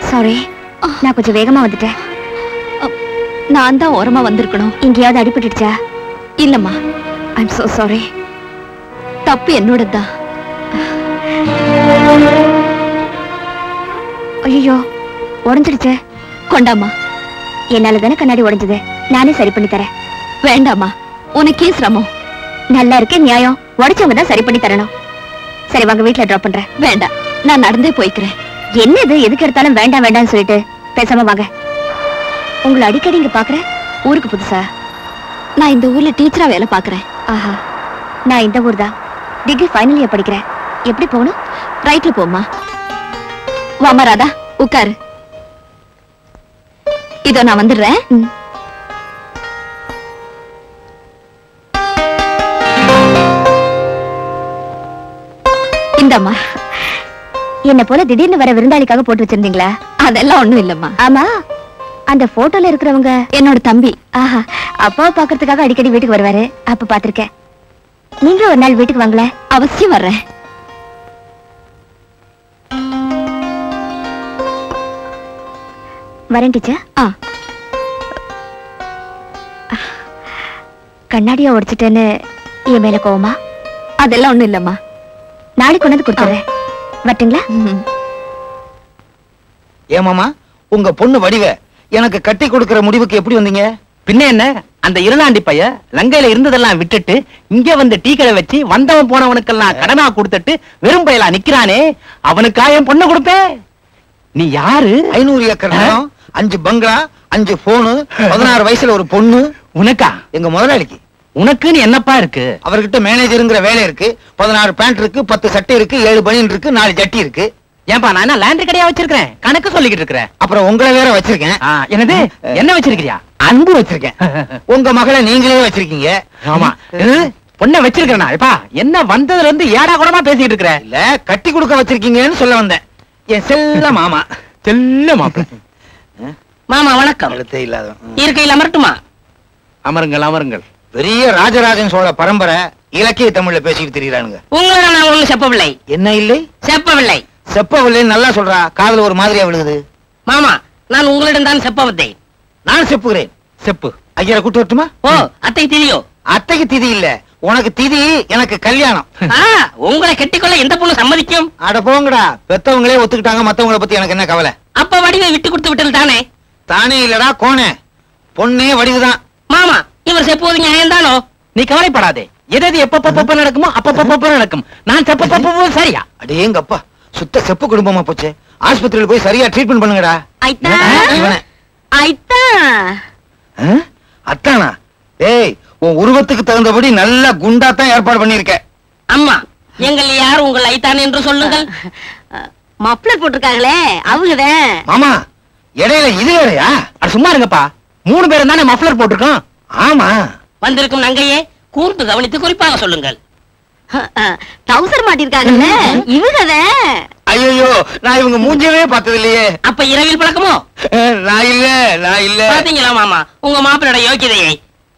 Sorry, நான் கொஞ்சம் வேகமா வந்துட்டேன். நான் தான் ஓரமா வந்திருக்கணும். எங்கேயாவது அடிபட்டுடுச்சா? இல்லம்மா, ஐம் சோ சாரி. தப்பு என்னோடதான். ஐயோ, உடைஞ்சிடுச்சே. கொண்டாமா. என்னால தானே கண்ணாடி உடைஞ்சது, நானே சரி பண்ணி தரேன். வேண்டாமா, உனக்கே சிரமம். நல்லா இருக்கே நியாயம், உடைச்சவங்க தான் சரி பண்ணி தரணும். சரி வாங்க, வீட்டுல டிராப் பண்றேன். வேண்டாம், நான் நடந்தே போய்க்கிறேன். என்னது எதுக்கு எடுத்தாலும் வேண்டாம் வேண்டாம்னு சொல்லிட்டு பேசாம வாங்க. உங்களை அடிக்கடி இங்க பாக்குறேன். ஊருக்கு புதுசா? நான் இந்த ஊர்ல டீச்சரா வேலை பாக்குறேன். ஆஹா, நான் இந்த ஊர் தான். டிகிரி ஃபைனல் இயர் படிக்கிறேன். எப்படி போகணும்? ரைட்ல போமா. வாமா ராதா, உட்காரு. இதோ நான் வந்துடுறேன். இந்தம்மா. என்ன போல திடீர்னு வர விருந்தாளிக்காக போட்டு வச்சிருந்தீங்களா? அதெல்லாம் ஒண்ணும் இல்லம்மா. ஆமா, அந்த போட்டோல இருக்கிறவங்க என்னோட தம்பி. ஆஹா, அப்பாவை பாக்குறதுக்காக அடிக்கடி வீட்டுக்கு வருவாரு. அப்ப பாத்திருக்கேன். நீங்களும் ஒரு நாள் வீட்டுக்கு வாங்களே. அவசியம் வர்றேன். வரேன் டீச்சர். கண்ணாடியா உடைச்சிட்டேன்னு என் மேல கோவமா? அதெல்லாம் ஒண்ணும் இல்லம்மா. நாளைக்கு கொண்டு வந்து கொடுத்துறேன். வரட்டுங்களா? ஏமாமா, உங்க பொண்ணு வடிவ எனக்கு கட்டி கொடுக்கிற முடிவுக்கு எப்படி வந்தீங்க? பின்ன என்ன, அந்த இருளாண்டி பைய லங்கையில இருந்ததெல்லாம் விட்டுட்டு இங்க வந்து டீ கடை வச்சு வந்தவன் போனவனுக்கெல்லாம் கடனா கொடுத்துட்டு வெறும் பயலா நிக்கிறானே, அவனுக்கா என் பொண்ணு கொடுப்பேன். நீ யாரு? 500 ஏக்கர் நிலம், 5 பங்களா, 5 போனு, 16 வயசுல ஒரு பொண்ணு. உனக்கா? எங்க முதலாளிக்கு. உனக்குன்னு என்னப்பா இருக்கு? அவர்கிட்ட மேனேஜருங்கிற வேலை இருக்கு. 16 பேண்ட் இருக்கு, 10 சட்டை இருக்கு, 7 பனியன் இருக்கு, 4 ஜட்டி இருக்கு. ஏன்பா, நான் என்ன லேண்டரி கடையா வச்சிருக்கேன்? கணக்கு சொல்லிக்கிட்டு இருக்கிறேன். அப்புறம் உங்களை வேற வச்சிருக்கேன். என்னது, என்ன வச்சிருக்கிறியா? அன்பு வச்சிருக்கேன். உங்க மகளை நீங்களே வச்சிருக்கீங்க. ஆமா, பொண்ணை வச்சிருக்கிறேனா? இப்பா என்ன வந்ததுல இருந்து ஏடா கூடமா பேசிட்டு இருக்கிற? இல்ல, கட்டி கொடுக்க வச்சிருக்கீங்கன்னு சொல்ல வந்தேன். என் செல்ல மாமா. செல்ல மாப்பிள. மாமா வணக்கம். எழுத்தே இல்லாத இருக்கையில் அமரட்டுமா? அமருங்கள் அமருங்கள். பெரிய ராஜராஜன் சோழ பரம்பரை இலக்கிய தமிழ்ல பேசிட்டு திரியிறானுங்க. உங்களோட நான் ஒண்ணு செப்பவில்லை. என்ன இல்லை? செப்பவில்லை. செப்பவில்லை நல்லா சொல்றா, காதுல ஒரு மாதிரியா விழுகுது. மாமா, நான் உங்களிடம் தான் செப்பவத்தேன். நான் செப்புகிறேன். செப்பு. ஐயரை கூட்டு வரட்டுமா? ஓ, அத்தை திதியோ? அத்தைக்கு திதி இல்ல, உனக்கு திதி, எனக்கு கல்யாணம். உங்களை கெட்டிக்கொள்ள எந்த பொண்ணு சம்மதிக்கும்? அட போங்கடா, பெத்தவங்களே ஒத்துக்கிட்டாங்க, மத்தவங்களை பத்தி எனக்கு என்ன கவலை? அப்ப வடிவை விட்டு கொடுத்து விட்டது தானே? தானே இல்லடா கோனே, பொண்ணே வடிவுதான். மாமா, இவர் செப்புவது நியாயம் தானோ? நீ கவலைப்படாதே, எது எப்ப நடக்குமோ அப்ப நடக்கும். நான் செப்ப சரியா? அடேங்கப்பா, சுத்த செப்பு குடும்பமா போச்சு. ஆஸ்பத்திரியில போய் சரியா ட்ரீட்மெண்ட் பண்ணுங்கடா. அத்தானா? ஏய், உன் உருவத்துக்கு தகுந்தபடி நல்ல குண்டா தான் ஏற்பாடு பண்ணிருக்க. அம்மா, எங்கள் யார் உங்கள் ஐத்தான் என்று சொல்லுங்கள். மப்ளர் போட்டிருக்காங்களே அவங்கதான். மாமா, இடையில இது வேறையா? சும்மா இருங்கப்பா, 3 பேரும் தானே மஃப்ளர் போட்டிருக்கோம். ஆமா, வந்திருக்கும் நங்கையே கூர்ந்து கவனித்து குறிப்பாக சொல்லுங்கள். டவுசர் மாட்டிருக்காங்கல்ல இவங்கதான். ஐயோ, நான் இவங்க மூஞ்சவே பார்த்தது இல்லையே. அப்ப இரவில் பழக்கமோ? நான் இல்ல. பாத்தீங்களா மாமா, உங்க மாப்பிளோட யோக்கியதையை.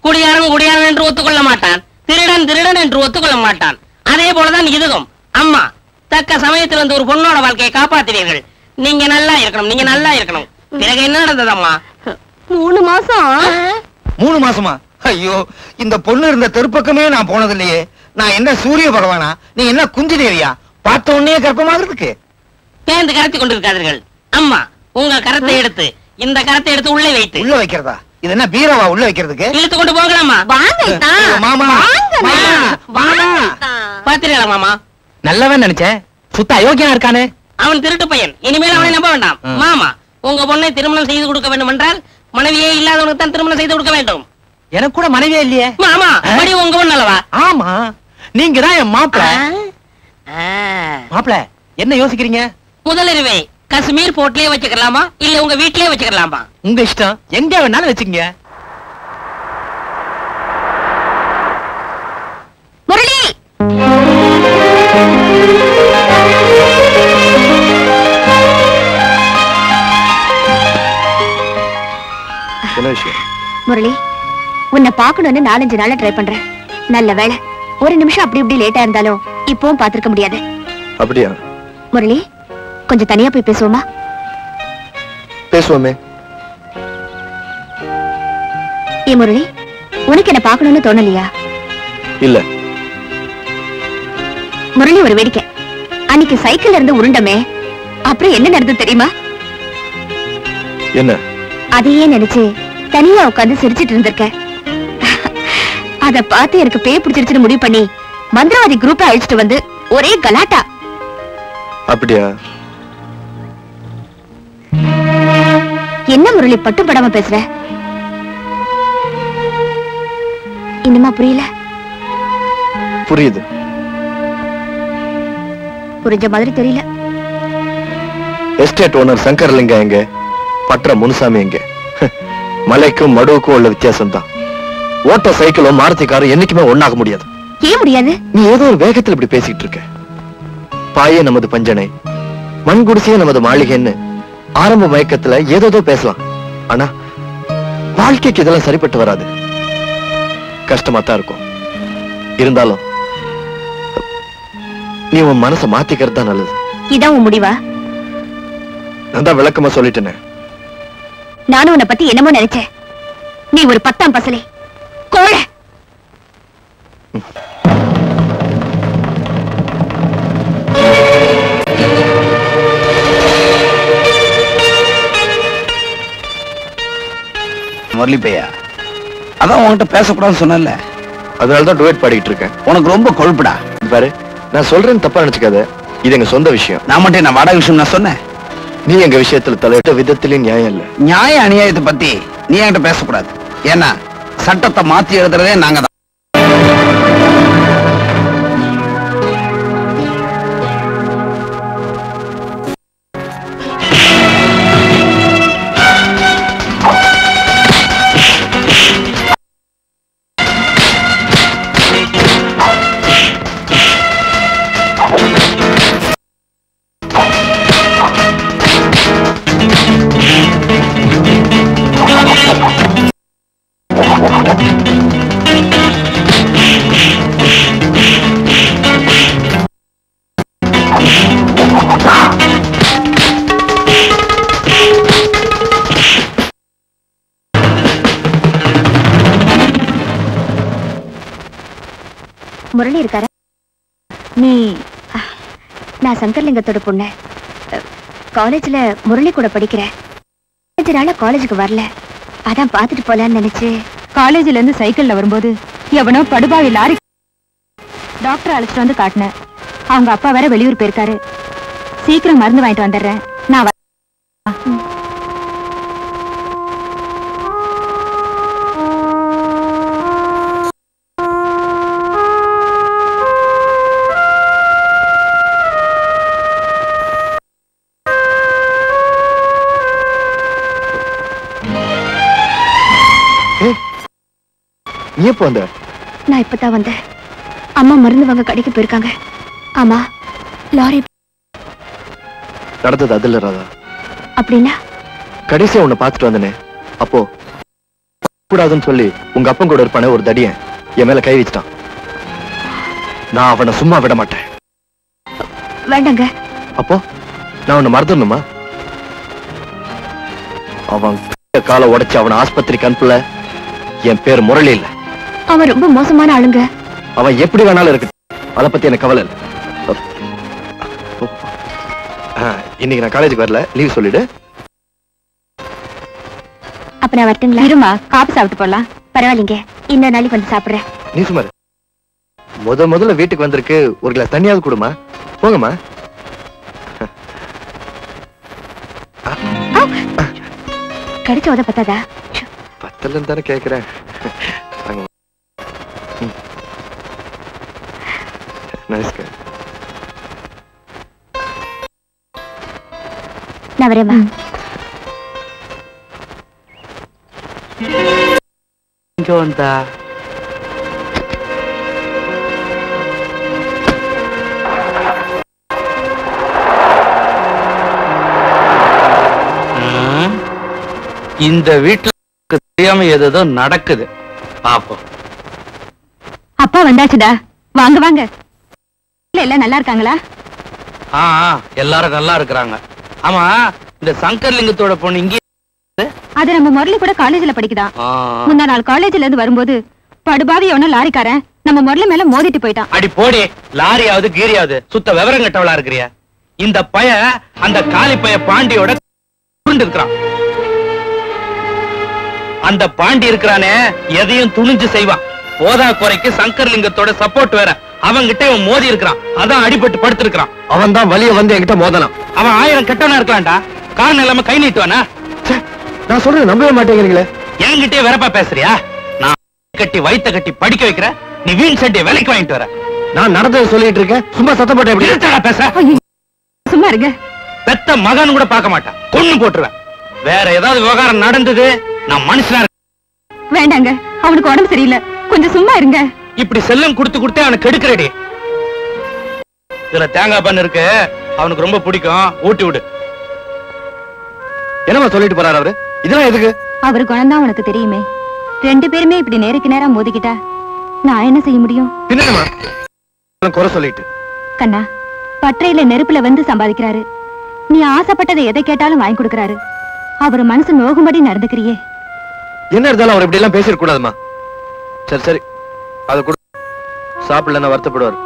குடியாரன் என்று ஒத்துக்கொள்ள மாட்டான், திருடன் என்று ஒத்துக்கொள்ள மாட்டான். அதே போலதான் இதுவும். அம்மா, தக்க சமயத்தில் வந்து ஒரு பொண்ணோட வாழ்க்கையை காப்பாத்தினீர்கள். நீங்க நல்லா இருக்கணும். பிறகு என்ன நடந்ததம்மா? 3 மாசம். 3 மாசமா? ஐயோ, இந்த பொண்ணு இருந்த தெருப்பக்கமே நான் போனது இல்லையே. நான் என்ன சூரிய பகவானா? நீ என்ன குஞ்சு தேவியா? பார்த்த உடனே கர்ப்பமாகிறதுக்கு? பேந்து கரத்தி கொண்டிருக்காதீர்கள். அம்மா, உங்க கரத்தை எடுத்து இந்த கரத்தை எடுத்து உள்ளே வைத்து. உள்ள வைக்கிறதா? இது என்ன பீரவா உள்ள வைக்கிறதுக்கு? இழுத்து கொண்டு போகலாமா? மாமா, பாத்தீங்களா மாமா? நல்லவன் நினைச்சேன், சுத்த அயோக்கியனா இருக்கானே. அவன் திருட்டு பையன், இனிமேல் அவனை நம்ப வேண்டாம். மாமா, உங்க பொண்ணை திருமணம் செய்து கொடுக்க வேண்டும் என்றால் மனைவியே இல்லாதவனுக்கு தான் திருமணம் செய்து கொடுக்க வேண்டும். எனக்கு கூட மனைவியே இல்லையே. மாமா, மணி உங்க பொண்ணு அல்லவா? ஆமா, நீங்க தான் என் மாப்பிள. மாப்பிள, என்ன யோசிக்கிறீங்க? முதலிரவே காஷ்மீர் போர்ட்லயே வச்சுக்கலாமா, இல்ல உங்க வீட்லயே வச்சுக்கலாமா? உங்க இஷ்டம், எங்க வேணாலும் வச்சுக்கங்க. முரளி, முரளி, உன்னை பாக்கணும்னு 4-5 நாளா ட்ரை பண்றேன். நல்ல வேளை, ஒரு நிமிஷம் அப்படி இப்படி லேட்டா இருந்தாலும் இப்பவும் பாத்துருக்க முடியாது. அப்படியா? முரளி, கொஞ்சம் தனியா போய் பேசுவோமா? பேசுவோமே. ஏ முரளி, உனக்கு என்ன பார்க்கணும்னு தோணலையா? இல்ல. முரளி, ஒரு வேடிக்கை. அன்னைக்கு சைக்கிள்ல இருந்து உருண்டமே, அப்புறம் என்ன நடந்தது தெரியுமா? என்ன? அதையே நினைச்சு தனியா உட்கார்ந்து சிரிச்சிட்டு இருந்திருக்க. அத பார்த்து எனக்கு பேய் பிடிச்சிருச்சுன்னு முடிவு பண்ணி மந்திரவாதி குரூப்பை அழிச்சிட்டு வந்து ஒரே கலாட்டா. அப்படியா? என்ன முரளி பட்டுப்படாம பேசுற? இன்னுமா புரியல? புரியுது. புரிஞ்ச மாதிரி தெரியல. எஸ்டேட் ஓனர் சங்கர்லிங்கம் எங்க? பற்ற முனுசாமி எங்க? மலைக்கும் மடுவுக்கும் உள்ள வித்தியாசம் தான். ஓட்ட சைக்கிளும் மாருதி காரும் என்னைக்குமே ஒண்ணாக முடியாது. ஏன் முடியாது? நீ ஏதோ ஒரு வேகத்தில் இப்படி பேசிட்டு இருக்க. பாயே நமது பஞ்சனை, மண் குடிசையே நமது மாளிகைன்னு ஆரம்ப மயக்கத்துல ஏதோ பேசலாம். ஆனா வாழ்க்கைக்கு இதெல்லாம் சரிப்பட்டு வராது. கஷ்டமா தான் இருக்கும். இருந்தாலும் நீ உன் மனசை மாத்திக்கிறது தான் நல்லது. இதான் உன் முடிவா? நான் தான் விளக்கமா சொல்லிட்டேனே. நானும் உன்னை பத்தி என்னமோ நினைச்சேன். நீ ஒரு 10ஆம் பசலே கோழை. முரளி பையா, அதான் உன்கிட்ட பேசக்கூடாதுன்னு சொன்னல, அதனாலதான் டுவேட் பாடிட்டு இருக்கேன். உனக்கு ரொம்ப கொழுப்புடா. பாரு, நான் சொல்றேன்னு தப்பா நினைச்சுக்காத. இது எங்க சொந்த விஷயம். நான் மட்டும் என்ன வாடகை விஷயம் நான் சொன்னேன். நீ எங்க விஷயத்துல தலையிட்ட விதத்திலே நியாயம் இல்ல. நியாய அநியாயத்தை பத்தி நீ என்கிட்ட பேசக்கூடாது. ஏன்னா சட்டத்தை மாத்தி எழுதுறதே நாங்க தான். முரளி இருக்கார? நீ நான் சங்கர்லிங்கத்தோட பொண்ணு. காலேஜ்ல முரளி கூட படிக்கிறேன். காலேஜுக்கு வரல, அதான் பாத்துட்டு போலான்னு நினைச்சு காலேஜ்ல இருந்து சைக்கிள்ல வரும்போது எவனோ படுபாவி லாரி டாக்டர் அழைச்சிட்டு வந்து காட்டினேன். அவங்க அப்பா வேற வெளியூர் போயிருக்காரு. சீக்கிரம் மருந்து வாங்கிட்டு வந்துடுறேன். நான் நீ எப்போ வந்த? நான் இப்பதான் வந்தேன். அம்மா மருந்து வாங்க கடைக்கு போயிருக்காங்க. ஆமா, லாரி நடந்தது அதுல ராதா. அப்படின்னா கடைசியா உன்னை பார்த்துட்டு வந்தனே, அப்போ கூடாதுன்னு சொல்லி உங்க அப்பன் கூட இருப்பானே ஒரு தடியன் என் மேல கை வச்சிட்டான். நான் அவனை சும்மா விட மாட்டேன். வேண்டாங்க. அப்போ நான் உன்னை மறந்துடணுமா? அவன் காலை உடைச்சு அவனை ஆஸ்பத்திரிக்கு அனுப்பல. என் பேர் முரளி இல்ல. அவன் ரொம்ப மோசமான ஆளுங்க. அவன் எப்படி வேணாலும் இருக்கு, அதை பத்தி எனக்கு கவலை இல்லை. இன்னைக்கு நான் காலேஜுக்கு வரல, லீவ் சொல்லிடு. அப்ப நான் வரட்டுங்களா? இருமா, காப்பி சாப்பிட்டு போலாம். பரவாயில்லைங்க, இன்னொரு நாளைக்கு வந்து சாப்பிடுறேன். நீ சுமார் முதல்ல வீட்டுக்கு வந்திருக்கு, ஒரு கிளாஸ் தண்ணியாவது கொடுமா. போங்கம்மா. கடிச்ச உத பத்தாதா? பத்தலன்னு தானே கேக்குறேன். நான் வரேம்மா. இங்க வந்தா இந்த வீட்டுல தெரியாம ஏதோ நடக்குது. பாப்போம். அப்பா வந்தாச்சுடா. வாங்க வாங்க. எல்லாம் நல்லா இருக்காங்களா? எல்லாரும் நல்லா இருக்கிறாங்க. ஆமா, இந்த சங்கர்லிங்கத்தோட பொண்ணு இங்கே அது நம்ம முரளி கூட காலேஜ்ல படிக்குதான். முந்தா நாள் காலேஜ்ல இருந்து வரும்போது படுபாவி ஒண்ணு லாரிக்காரன் நம்ம முரளி மேல மோதிட்டு போயிட்டான். அடி போடி, லாரியாவது கீரியாவது சுத்த விவரம் கட்டவளா இருக்கிறிய. இந்த பய அந்த காலி பய பாண்டியோட இருக்கிறான். அந்த பாண்டி இருக்கிறானே எதையும் துணிஞ்சு செய்வான். போதா குறைக்கு சங்கர்லிங்கத்தோட சப்போர்ட் வேற. அவன்கிட்ட இவன் மோதி இருக்கிறான். அதான் அடிபட்டு படுத்திருக்கிறான். அவன் தான் வலிய வந்து என்கிட்ட மோதலாம். அவன் 1000 கெட்டவனா இருக்கலாம்டா. காரணம் இல்லாம கை நீட்டுவானா? நான் சொல்றது நம்பவே மாட்டேங்கிறீங்களே. என்கிட்டே வெறப்பா பேசுறியா? நான் கட்டி வயித்த கட்டி படிக்க வைக்கிற, நீ வீண் சட்டியை விலைக்கு வாங்கிட்டு வர. நான் நடந்ததை சொல்லிட்டு இருக்கேன், சும்மா சத்தம் போட்டேன். எப்படி நிறுத்தடா பேச. சும்மா இருங்க. பெத்த மகன் கூட பார்க்க மாட்டான், கொன்னு போட்டுருவேன். வேற ஏதாவது விவகாரம் நடந்தது நான் மனுஷனா வேண்டாங்க, அவனுக்கு உடம்பு சரியில்லை, கொஞ்சம் சும்மா இருங்க. இப்படி செல்லம் கொடுத்து கொடுத்தே அவனுக்கு கெடுக்கிறடி. இதுல தேங்காய் பண்ணு இருக்கு, அவனுக்கு ரொம்ப பிடிக்கும், ஊட்டி விடு. என்னமா சொல்லிட்டு போறாரு அவரு? இதெல்லாம் எதுக்கு? அவரு குணம்தான் உனக்கு தெரியுமே. 2 பேருமே இப்படி நேருக்கு நேரா மோதிக்கிட்டா நான் என்ன செய்ய முடியும்? பின்னமா குறை சொல்லிட்டு கண்ணா, பற்றையில நெருப்புல வந்து சம்பாதிக்கிறாரு. நீ ஆசைப்பட்டதை எதை கேட்டாலும் வாங்கி கொடுக்கறாரு. அவர் மனசு நோகும்படி நடந்துக்கிறியே. என்ன இருந்தாலும் அவர் இப்படி எல்லாம் பேசிட கூடாதுமா. சரி சரி, அதை கூட சாப்பிடலன்னா வருத்தப்படுவார்.